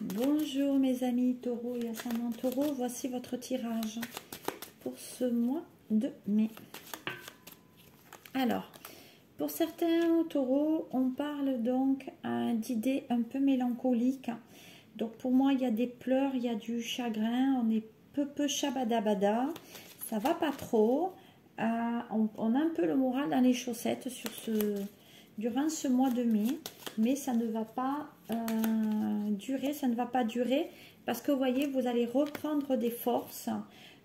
Bonjour mes amis taureaux et ascendant taureau, voici votre tirage pour ce mois de mai. Alors, pour certains taureaux, on parle donc d'idées un peu mélancoliques. Donc pour moi, il y a des pleurs, il y a du chagrin, on est peu chabadabada, ça va pas trop. On a un peu le moral dans les chaussettes durant ce mois de mai, mais ça ne va pas durer, parce que vous voyez, vous allez reprendre des forces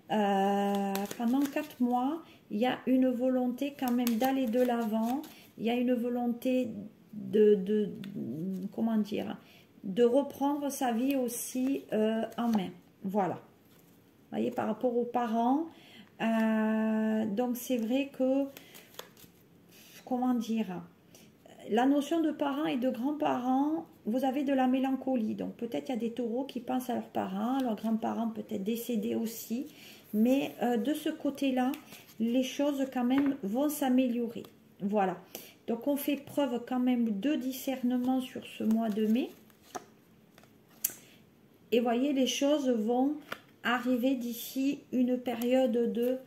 pendant 4 mois. Il y a une volonté quand même d'aller de l'avant, il y a une volonté comment dire, de reprendre sa vie aussi en main. Voilà, vous voyez, par rapport aux parents. Donc c'est vrai que, comment dire, la notion de parents et de grands-parents, vous avez de la mélancolie. Donc peut-être il y a des taureaux qui pensent à leurs parents, leurs grands-parents peut-être décédés aussi. Mais de ce côté-là, les choses quand même vont s'améliorer. Voilà. Donc on fait preuve quand même de discernement sur ce mois de mai. Et voyez, les choses vont arriver d'ici une période de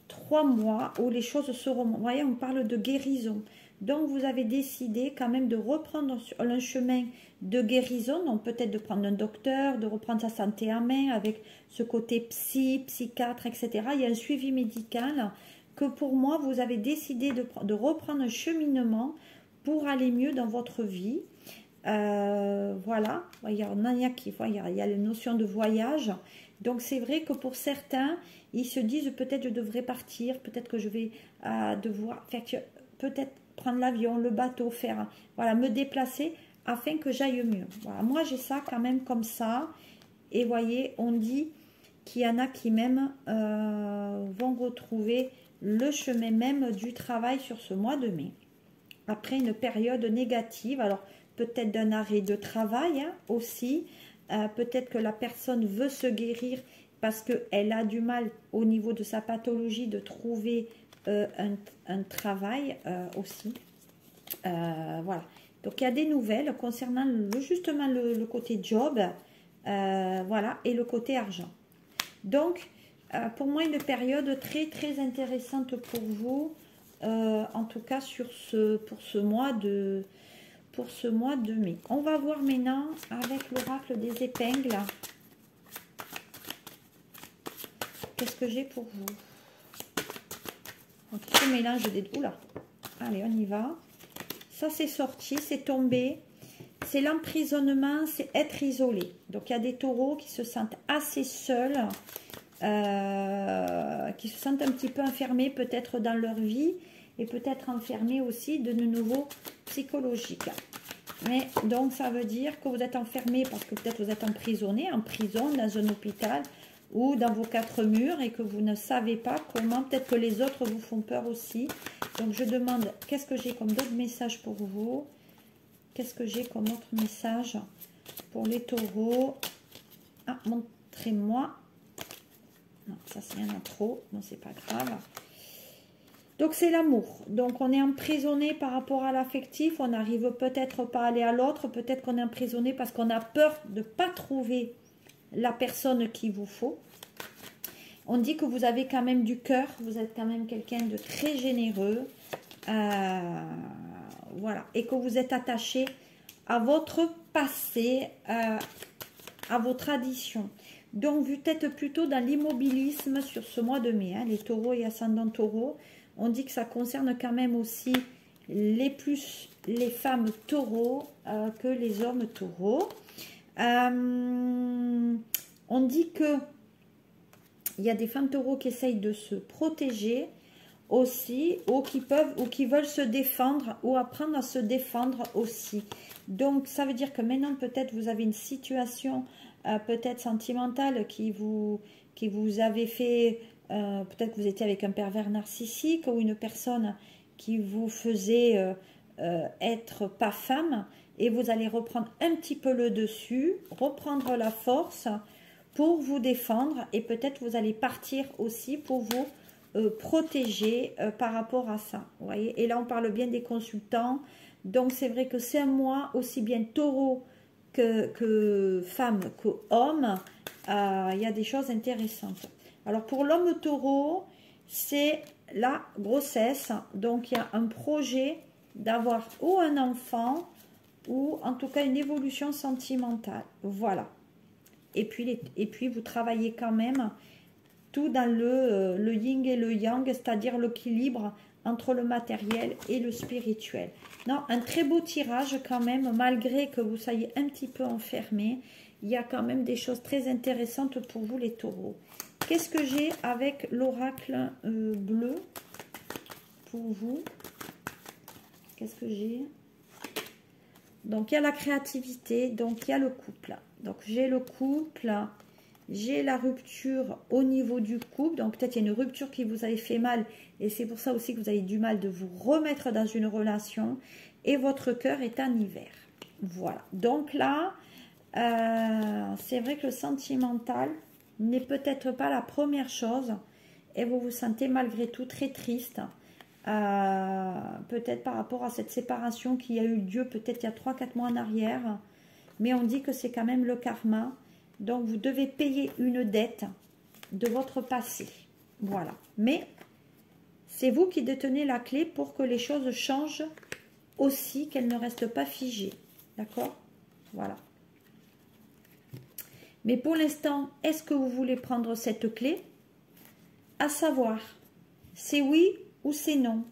3 mois où les choses seront... Vous voyez, on parle de guérison. Donc, vous avez décidé quand même de reprendre un chemin de guérison. Donc, peut-être de prendre un docteur, de reprendre sa santé en main avec ce côté psychiatre, etc. Il y a un suivi médical que pour moi, vous avez décidé de reprendre un cheminement pour aller mieux dans votre vie. Voilà. Il y a la notion de voyage. Donc, c'est vrai que pour certains, ils se disent peut-être je devrais partir, peut-être que je vais devoir faire peut-être prendre l'avion, le bateau, voilà, me déplacer afin que j'aille mieux. Voilà, moi j'ai ça quand même comme ça. Et voyez, on dit qu'il y en a qui même vont retrouver le chemin même du travail sur ce mois de mai. Après une période négative, alors peut-être d'un arrêt de travail hein, aussi, peut-être que la personne veut se guérir parce qu'elle a du mal au niveau de sa pathologie de trouver un travail aussi. Voilà. Donc, il y a des nouvelles concernant justement le côté job, voilà, et le côté argent. Donc, pour moi, une période très intéressante pour vous, en tout cas pour ce mois de mai. On va voir maintenant avec l'oracle des épingles. Qu'est-ce que j'ai pour vous? Donc, ce mélange des... Oula. Allez, on y va. Ça, c'est sorti, c'est tombé. C'est l'emprisonnement, c'est être isolé. Donc, il y a des taureaux qui se sentent assez seuls, qui se sentent un petit peu enfermés peut-être dans leur vie et peut-être enfermés aussi de nouveau psychologique. Mais donc, ça veut dire que vous êtes enfermés parce que peut-être vous êtes emprisonné, en prison, dans un hôpital ou dans vos 4 murs et que vous ne savez pas comment, peut-être que les autres vous font peur aussi. Donc je demande, qu'est-ce que j'ai comme d'autres messages pour vous? Qu'est-ce que j'ai comme autre message pour les taureaux? Ah, montrez-moi. Non, ça c'est rien à trop, non c'est pas grave. Donc c'est l'amour. Donc on est emprisonné par rapport à l'affectif, on n'arrive peut-être pas à aller à l'autre, peut-être qu'on est emprisonné parce qu'on a peur de ne pas trouver la personne qu'il vous faut. On dit que vous avez quand même du cœur, vous êtes quand même quelqu'un de très généreux, voilà, et que vous êtes attaché à votre passé, à vos traditions. Donc vous êtes plutôt dans l'immobilisme sur ce mois de mai, hein, les taureaux et ascendants taureaux. On dit que ça concerne quand même aussi les femmes taureaux que les hommes taureaux. On dit que il y a des femmes taureaux qui essayent de se protéger aussi, ou qui veulent se défendre, ou apprendre à se défendre aussi. Donc, ça veut dire que maintenant, peut-être, vous avez une situation peut-être sentimentale qui vous avait fait... peut-être que vous étiez avec un pervers narcissique ou une personne qui vous faisait être pas femme, et vous allez reprendre un petit peu le dessus, reprendre la force pour vous défendre, et peut-être vous allez partir aussi pour vous protéger par rapport à ça. Vous voyez, et là on parle bien des consultants. Donc c'est vrai que c'est un mois aussi bien taureau que femme, que homme, il y a des choses intéressantes. Alors pour l'homme taureau, c'est la grossesse. Donc il y a un projet d'avoir ou un enfant ou en tout cas une évolution sentimentale. Voilà. Et puis vous travaillez quand même tout dans le yin et le yang, c'est-à-dire l'équilibre entre le matériel et le spirituel. Non, un très beau tirage quand même, malgré que vous soyez un petit peu enfermé. Il y a quand même des choses très intéressantes pour vous les taureaux. Qu'est-ce que j'ai avec l'oracle bleu pour vous? Qu'est-ce que j'ai? Donc, il y a la créativité, donc il y a le couple. Donc, j'ai le couple, j'ai la rupture au niveau du couple. Donc, peut-être il y a une rupture qui vous avait fait mal. Et c'est pour ça aussi que vous avez du mal de vous remettre dans une relation. Et votre cœur est en hiver. Voilà. Donc là, c'est vrai que le sentimental n'est peut-être pas la première chose. Et vous vous sentez malgré tout très triste. Peut-être par rapport à cette séparation qui a eu lieu peut-être il y a 3-4 mois en arrière. Mais on dit que c'est quand même le karma. Donc, vous devez payer une dette de votre passé. Voilà. Mais c'est vous qui détenez la clé pour que les choses changent aussi, qu'elles ne restent pas figées. D'accord? Voilà. Mais pour l'instant, est-ce que vous voulez prendre cette clé? À savoir, c'est oui ou c'est non.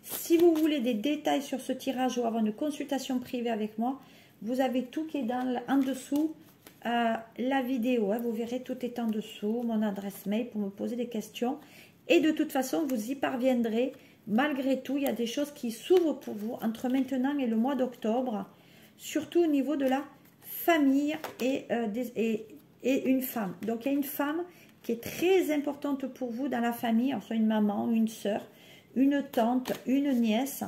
Si vous voulez des détails sur ce tirage ou avoir une consultation privée avec moi, vous avez tout qui est en dessous la vidéo. Hein. Vous verrez, tout est en dessous, mon adresse mail pour me poser des questions. Et de toute façon, vous y parviendrez. Malgré tout, il y a des choses qui s'ouvrent pour vous entre maintenant et le mois d'octobre. Surtout au niveau de la famille et une femme. Donc, il y a une femme qui est très importante pour vous dans la famille, soit une maman, une soeur, une tante, une nièce,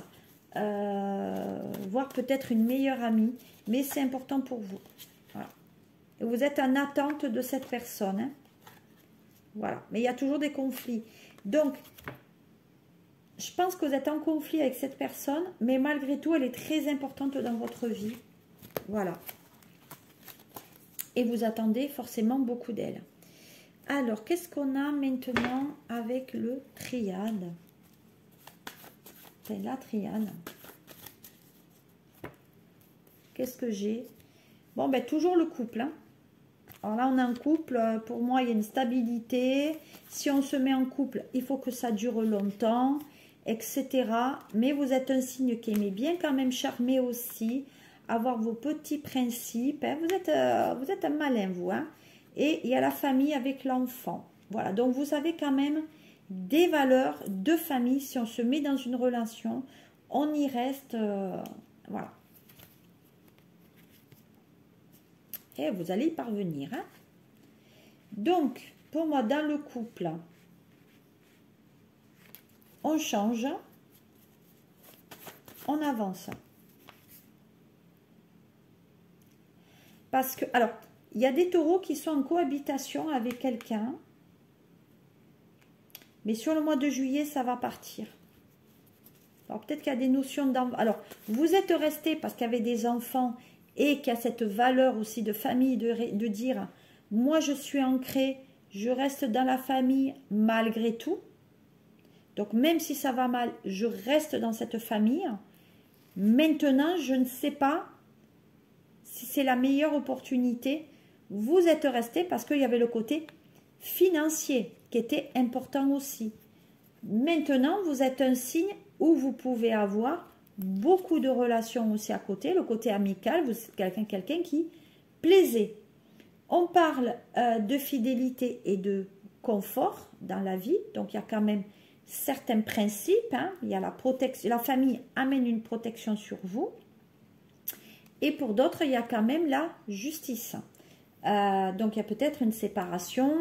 voire peut-être une meilleure amie, mais c'est important pour vous. Voilà. Et vous êtes en attente de cette personne. Hein. Voilà. Mais il y a toujours des conflits. Donc, je pense que vous êtes en conflit avec cette personne, mais malgré tout, elle est très importante dans votre vie. Voilà. Et vous attendez forcément beaucoup d'elle. Alors, qu'est-ce qu'on a maintenant avec le triade? C'est la triade. Qu'est-ce que j'ai? Bon, ben toujours le couple. Hein. Alors là, on a un couple. Pour moi, il y a une stabilité. Si on se met en couple, il faut que ça dure longtemps, etc. Mais vous êtes un signe qui aimait bien quand même charmer aussi, avoir vos petits principes. Hein. Vous êtes un malin, vous. Hein. Et il y a la famille avec l'enfant. Voilà, donc vous avez quand même des valeurs de famille. Si on se met dans une relation, on y reste. Voilà. Et vous allez y parvenir. Hein. Donc, pour moi, dans le couple, on change, on avance. Parce que, alors, il y a des taureaux qui sont en cohabitation avec quelqu'un. Mais sur le mois de juillet, ça va partir. Alors, peut-être qu'il y a des notions d'enfant. Alors, vous êtes resté parce qu'il y avait des enfants et qu'il y a cette valeur aussi de famille, de dire, moi, je suis ancré, je reste dans la famille malgré tout. Donc, même si ça va mal, je reste dans cette famille. Maintenant, je ne sais pas si c'est la meilleure opportunité. Vous êtes resté parce qu'il y avait le côté financier qui était important aussi. Maintenant, vous êtes un signe où vous pouvez avoir beaucoup de relations aussi à côté, le côté amical, vous êtes quelqu'un qui plaisait. On parle de fidélité et de confort dans la vie, donc il y a quand même certains principes. Hein. Il y a la protection, la famille amène une protection sur vous. Et pour d'autres, il y a quand même la justice. Donc il y a peut-être une séparation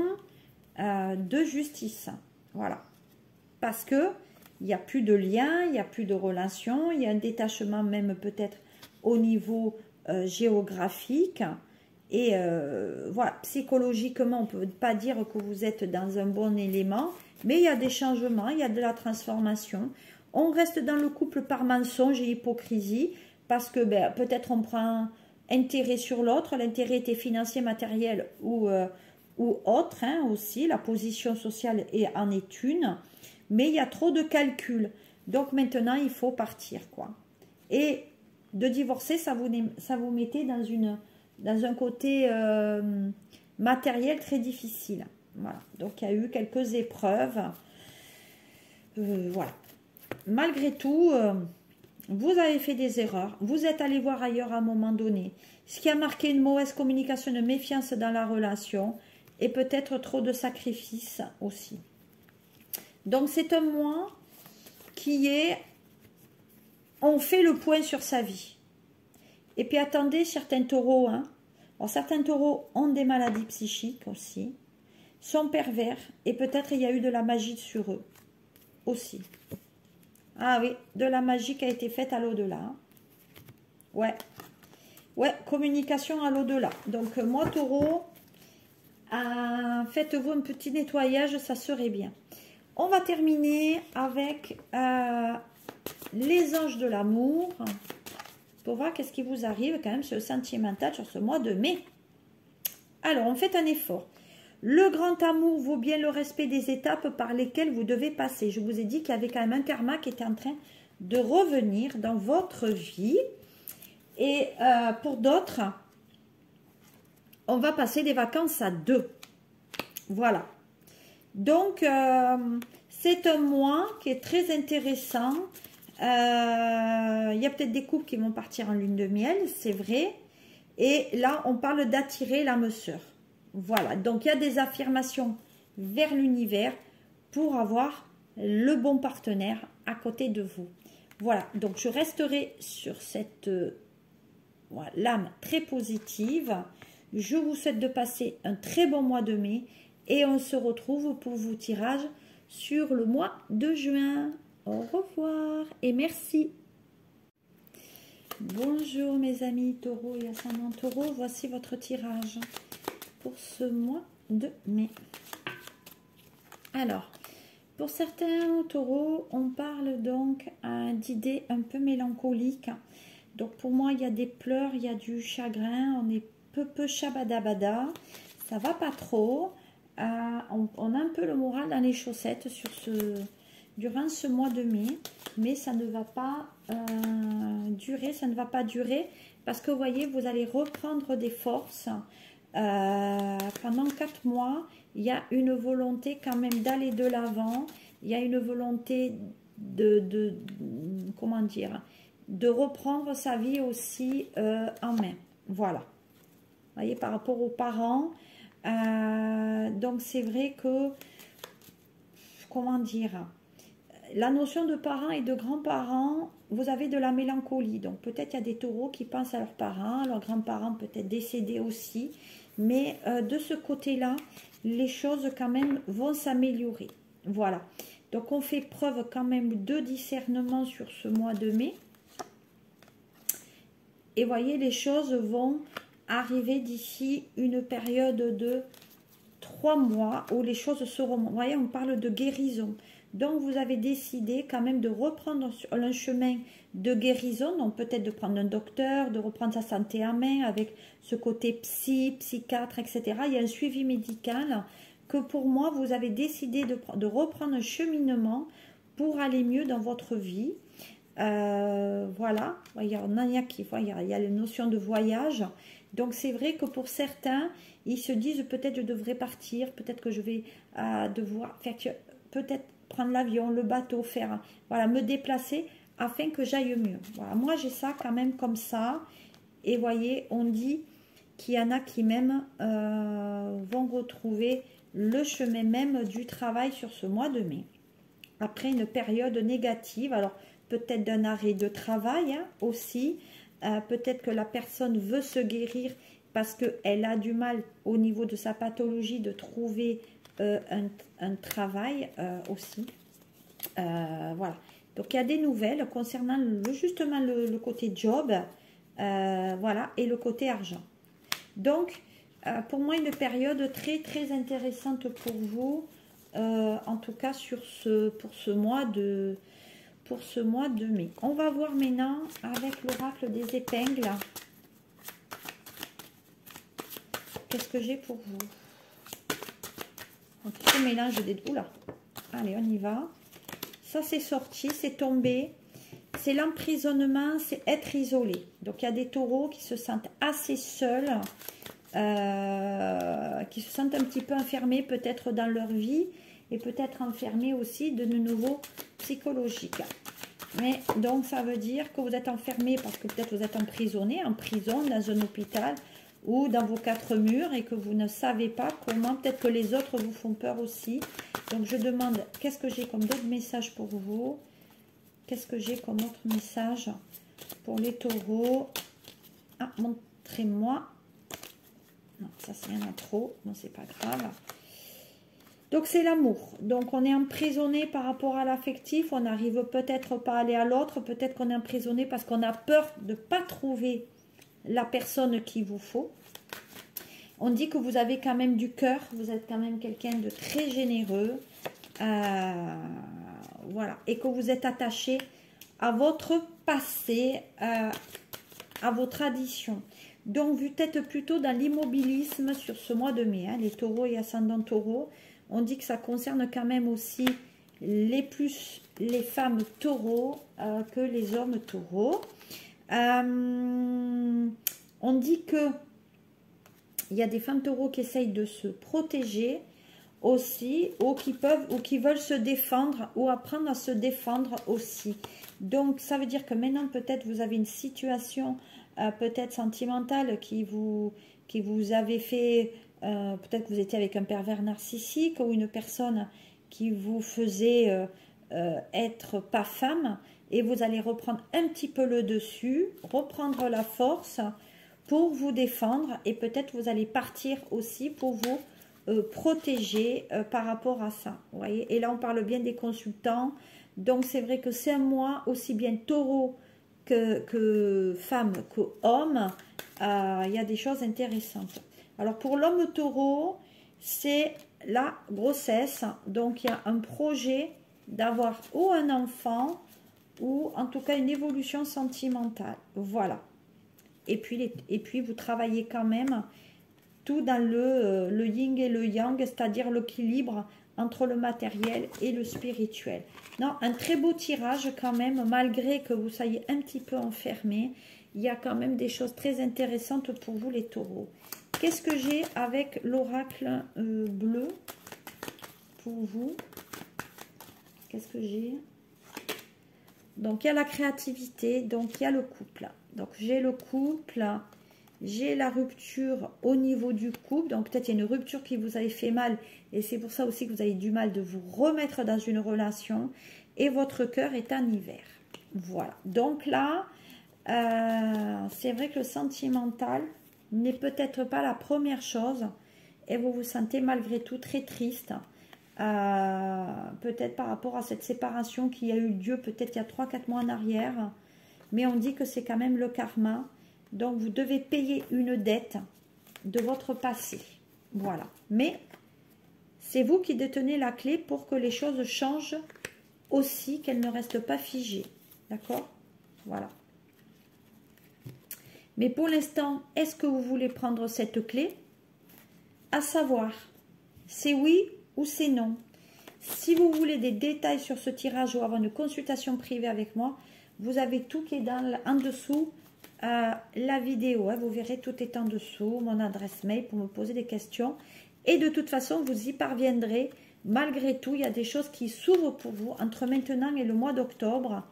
de justice. Voilà. Parce que il n'y a plus de lien, il n'y a plus de relation, il y a un détachement même peut-être au niveau géographique. Et voilà, psychologiquement, on ne peut pas dire que vous êtes dans un bon élément, mais il y a des changements, il y a de la transformation. On reste dans le couple par mensonge et hypocrisie, parce que ben, peut-être on prend intérêt sur l'autre. L'intérêt était financier, matériel ou autre, hein, aussi. La position sociale en est une. Mais il y a trop de calculs. Donc maintenant, il faut partir, quoi. Et de divorcer, ça vous mettait dans un côté matériel très difficile. Voilà. Donc il y a eu quelques épreuves. Voilà. Malgré tout, vous avez fait des erreurs. Vous êtes allé voir ailleurs à un moment donné. Ce qui a marqué une mauvaise communication, une méfiance dans la relation et peut-être trop de sacrifices aussi. Donc c'est un mois qui est... On fait le point sur sa vie. Et puis attendez, certains taureaux, hein. Alors, certains taureaux ont des maladies psychiques aussi, sont pervers et peut-être il y a eu de la magie sur eux aussi. Ah oui, de la magie qui a été faite à l'au-delà. Ouais. Ouais, communication à l'au-delà. Donc moi taureau, faites-vous un petit nettoyage, ça serait bien. On va terminer avec les anges de l'amour. Pour voir qu'est-ce qui vous arrive quand même sur le sentimental sur ce mois de mai. Alors, on fait un effort. Le grand amour vaut bien le respect des étapes par lesquelles vous devez passer. Je vous ai dit qu'il y avait quand même un karma qui était en train de revenir dans votre vie. Et pour d'autres, on va passer des vacances à deux. Voilà. Donc, c'est un mois qui est très intéressant. Il y a peut-être des couples qui vont partir en lune de miel, c'est vrai. Et là, on parle d'attirer l'âme sœur. Voilà, donc il y a des affirmations vers l'univers pour avoir le bon partenaire à côté de vous. Voilà, donc je resterai sur cette voilà, l'âme très positive. Je vous souhaite de passer un très bon mois de mai et on se retrouve pour vos tirages sur le mois de juin. Au revoir et merci. Bonjour mes amis taureaux et ascendant taureau, voici votre tirage pour ce mois de mai. Alors, pour certains taureaux, on parle donc d'idées un peu mélancoliques. Donc pour moi, il y a des pleurs, il y a du chagrin, on est peu chabadabada, ça va pas trop. On a un peu le moral dans les chaussettes durant ce mois de mai, mais ça ne va pas durer, parce que vous voyez, vous allez reprendre des forces pendant 4 mois. Il y a une volonté quand même d'aller de l'avant, il y a une volonté comment dire, de reprendre sa vie aussi en main. Voilà, vous voyez, par rapport aux parents, donc c'est vrai que, comment dire, la notion de parents et de grands-parents, vous avez de la mélancolie. Donc peut-être il y a des taureaux qui pensent à leurs parents, leurs grands-parents peut-être décédés aussi. Mais de ce côté-là, les choses quand même vont s'améliorer. Voilà. Donc on fait preuve quand même de discernement sur ce mois de mai. Et voyez, les choses vont arriver d'ici une période de 3 mois où les choses seront... Vous voyez, on parle de guérison. Donc, vous avez décidé quand même de reprendre un chemin de guérison. Donc, peut-être de prendre un docteur, de reprendre sa santé en main avec ce côté psychiatre, etc. Il y a un suivi médical que pour moi, vous avez décidé de reprendre un cheminement pour aller mieux dans votre vie. Voilà. Il y a la notion de voyage. Donc, c'est vrai que pour certains, ils se disent peut-être je devrais partir, peut-être que je vais devoir faire... Peut-être prendre l'avion, le bateau, voilà, me déplacer afin que j'aille mieux. Voilà, moi j'ai ça quand même comme ça. Et voyez, on dit qu'il y en a qui même vont retrouver le chemin même du travail sur ce mois de mai. Après une période négative, alors peut-être d'un arrêt de travail hein, aussi. Peut-être que la personne veut se guérir parce qu'elle a du mal au niveau de sa pathologie de trouver un travail aussi. Voilà. Donc il y a des nouvelles concernant justement le côté job, voilà, et le côté argent. Donc pour moi une période très intéressante pour vous, en tout cas pour ce mois de mai. On va voir maintenant avec l'oracle des épingles qu'est-ce que j'ai pour vous? Un petit mélange des... Oula. Allez, on y va. Ça, c'est sorti, c'est tombé. C'est l'emprisonnement, c'est être isolé. Donc, il y a des taureaux qui se sentent assez seuls, qui se sentent un petit peu enfermés peut-être dans leur vie et peut-être enfermés aussi de nouveau psychologiques. Mais donc, ça veut dire que vous êtes enfermé parce que peut-être vous êtes emprisonné, en prison, dans un hôpital ou dans vos quatre murs et que vous ne savez pas comment. Peut-être que les autres vous font peur aussi. Donc, je demande, qu'est-ce que j'ai comme d'autres messages pour vous? Qu'est-ce que j'ai comme autre message pour les taureaux? Ah, montrez-moi. Non, ça c'est rien à trop. Non, c'est pas grave. Donc, c'est l'amour. Donc, on est emprisonné par rapport à l'affectif. On n'arrive peut-être pas à aller à l'autre. Peut-être qu'on est emprisonné parce qu'on a peur de ne pas trouver la personne qu'il vous faut. On dit que vous avez quand même du cœur. Vous êtes quand même quelqu'un de très généreux. Voilà. Et que vous êtes attaché à votre passé, à vos traditions. Donc, vous êtes plutôt dans l'immobilisme sur ce mois de mai. Hein, les taureaux et ascendants taureaux. On dit que ça concerne quand même aussi les femmes taureaux que les hommes taureaux. On dit que il y a des femmes taureaux qui essayent de se protéger aussi, ou qui veulent se défendre, ou apprendre à se défendre aussi. Donc, ça veut dire que maintenant, peut-être, vous avez une situation peut-être sentimentale qui vous avait fait... peut-être que vous étiez avec un pervers narcissique ou une personne qui vous faisait être pas femme, et vous allez reprendre un petit peu le dessus, reprendre la force pour vous défendre, et peut-être vous allez partir aussi pour vous protéger par rapport à ça. Vous voyez, et là on parle bien des consultants. Donc c'est vrai que c'est un mois aussi bien taureau que femme que homme. Il y a des choses intéressantes. Alors pour l'homme taureau, c'est la grossesse. Donc il y a un projet d'avoir ou un enfant ou en tout cas une évolution sentimentale. Voilà. Et puis vous travaillez quand même tout dans le yin et le yang, c'est-à-dire l'équilibre entre le matériel et le spirituel. Non, un très beau tirage quand même, malgré que vous soyez un petit peu enfermé. Il y a quand même des choses très intéressantes pour vous les taureaux. Qu'est-ce que j'ai avec l'oracle bleu pour vous? Qu'est-ce que j'ai? Donc, il y a la créativité, donc il y a le couple. Donc, j'ai le couple, j'ai la rupture au niveau du couple. Donc, peut-être il y a une rupture qui vous avait fait mal. Et c'est pour ça aussi que vous avez du mal de vous remettre dans une relation. Et votre cœur est en hiver. Voilà. Donc là, c'est vrai que le sentimental n'est peut-être pas la première chose. Et vous vous sentez malgré tout très triste. Peut-être par rapport à cette séparation qui a eu lieu peut-être il y a 3-4 mois en arrière. Mais on dit que c'est quand même le karma. Donc, vous devez payer une dette de votre passé. Voilà. Mais, c'est vous qui détenez la clé pour que les choses changent aussi, qu'elles ne restent pas figées. D'accord? Voilà. Mais pour l'instant, est-ce que vous voulez prendre cette clé? À savoir, c'est oui ou c'est non. Si vous voulez des détails sur ce tirage ou avoir une consultation privée avec moi, vous avez tout qui est en dessous la vidéo. Hein. Vous verrez, tout est en dessous, mon adresse mail pour me poser des questions. Et de toute façon, vous y parviendrez. Malgré tout, il y a des choses qui s'ouvrent pour vous entre maintenant et le mois d'octobre,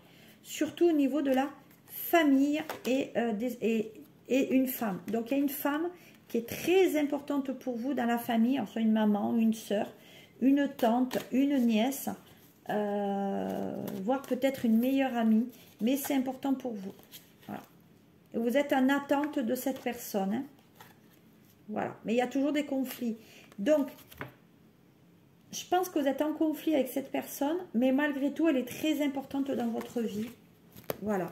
surtout au niveau de la famille et une femme. Donc, il y a une femme qui est très importante pour vous dans la famille, soit une maman, une soeur, une tante, une nièce, voire peut-être une meilleure amie, mais c'est important pour vous. Voilà. Et vous êtes en attente de cette personne. Hein. Voilà. Mais il y a toujours des conflits. Donc, je pense que vous êtes en conflit avec cette personne, mais malgré tout, elle est très importante dans votre vie. Voilà.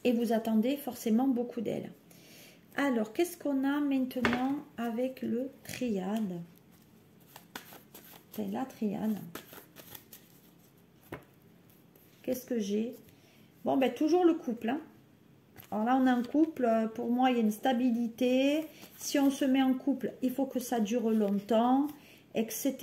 Et vous attendez forcément beaucoup d'elle. Alors, qu'est-ce qu'on a maintenant avec le triade? C'est la triade. Qu'est-ce que j'ai? Bon, ben toujours le couple. Hein. Alors là, on est en couple. Pour moi, il y a une stabilité. Si on se met en couple, il faut que ça dure longtemps, etc.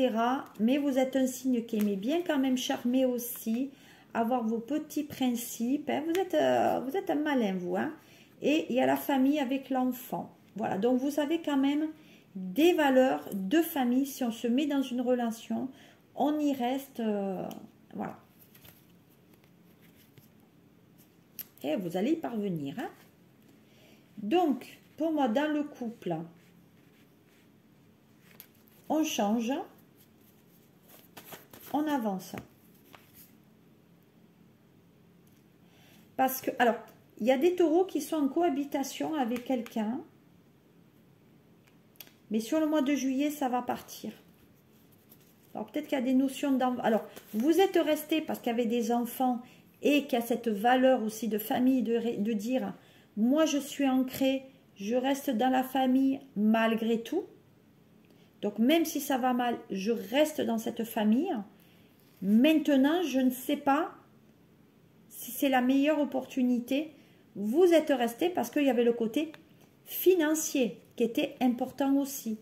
Mais vous êtes un signe qui aimait bien quand même charmer aussi, avoir vos petits principes. Hein. Vous êtes un malin, vous. Hein. Et il y a la famille avec l'enfant. Voilà, donc vous avez quand même des valeurs de famille. Si on se met dans une relation, on y reste. Voilà. Et vous allez y parvenir. Hein. Donc, pour moi, dans le couple, on change, on avance. Parce que, alors, il y a des taureaux qui sont en cohabitation avec quelqu'un. Mais sur le mois de juillet, ça va partir. Alors, peut-être qu'il y a des notions d'enfant. Alors, vous êtes resté parce qu'il y avait des enfants et qu'il y a cette valeur aussi de famille, de dire, moi, je suis ancré, je reste dans la famille malgré tout. Donc, même si ça va mal, je reste dans cette famille. Maintenant, je ne sais pas si c'est la meilleure opportunité. Vous êtes resté parce qu'il y avait le côté financier qui était important aussi.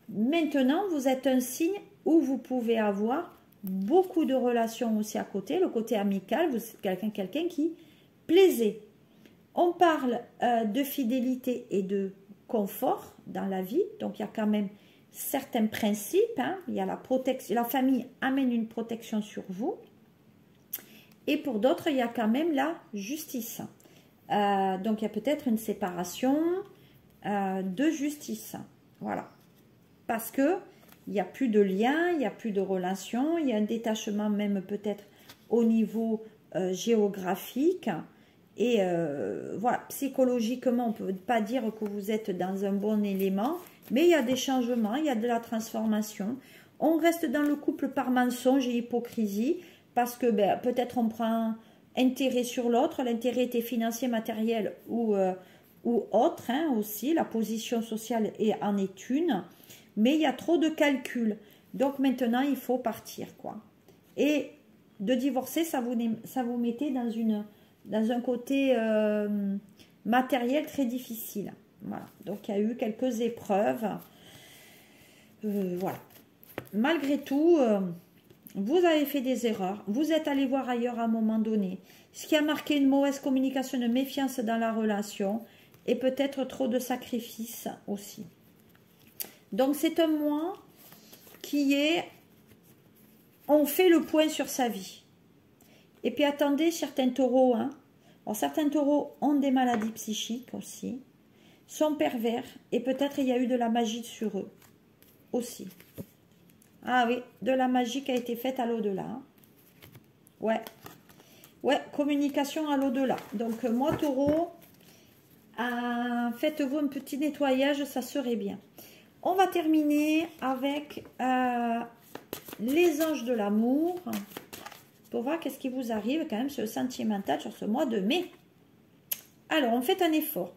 Maintenant, vous êtes un signe où vous pouvez avoir beaucoup de relations aussi à côté, le côté amical, vous êtes quelqu'un qui plaisait. On parle de fidélité et de confort dans la vie, donc il y a quand même certains principes, hein. Il y a la protection, la famille amène une protection sur vous, et pour d'autres, il y a quand même la justice. Donc il y a peut-être une séparation de justice, voilà, parce que il n'y a plus de lien, il n'y a plus de relation, il y a un détachement même peut-être au niveau géographique. Et voilà, psychologiquement, on ne peut pas dire que vous êtes dans un bon élément, mais il y a des changements, il y a de la transformation. On reste dans le couple par mensonge et hypocrisie, parce que ben, peut-être on prend intérêt sur l'autre, l'intérêt était financier, matériel ou autre, hein, aussi, la position sociale en est une. Mais il y a trop de calculs. Donc maintenant, il faut partir, quoi. Et de divorcer, ça vous mettait dans un côté matériel très difficile. Voilà. Donc il y a eu quelques épreuves. Voilà. Malgré tout, vous avez fait des erreurs. Vous êtes allé voir ailleurs à un moment donné. Ce qui a marqué une mauvaise communication, une méfiance dans la relation. Et peut-être trop de sacrifices aussi. Donc, c'est un mois qui est... On fait le point sur sa vie. Et puis, attendez, certains taureaux, hein. Alors, certains taureaux ont des maladies psychiques aussi, sont pervers, et peut-être il y a eu de la magie sur eux aussi. Ah oui, de la magie qui a été faite à l'au-delà. Hein. Ouais. Ouais, communication à l'au-delà. Donc, moi, taureau, faites-vous un petit nettoyage, ça serait bien. On va terminer avec les anges de l'amour pour voir qu'est-ce qui vous arrive quand même sur le sentimental sur ce mois de mai. Alors, on fait un effort.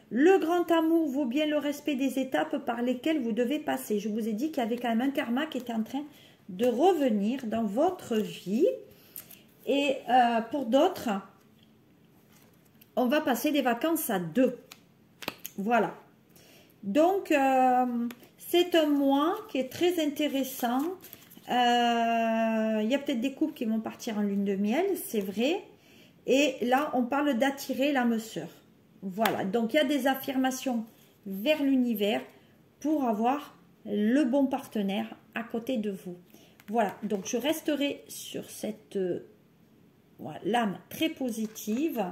Le grand amour vaut bien le respect des étapes par lesquelles vous devez passer. Je vous ai dit qu'il y avait quand même un karma qui était en train de revenir dans votre vie. Et pour d'autres, on va passer des vacances à deux. Voilà. Donc, c'est un mois qui est très intéressant. Il y a peut-être des couples qui vont partir en lune de miel, c'est vrai. Et là, on parle d'attirer l'âme sœur. Voilà. Donc, il y a des affirmations vers l'univers pour avoir le bon partenaire à côté de vous. Voilà. Donc, je resterai sur cette voilà, l'âme très positive.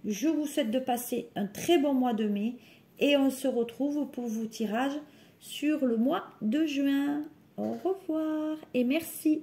Je vous souhaite de passer un très bon mois de mai. Et on se retrouve pour vos tirages sur le mois de juin. Au revoir et merci.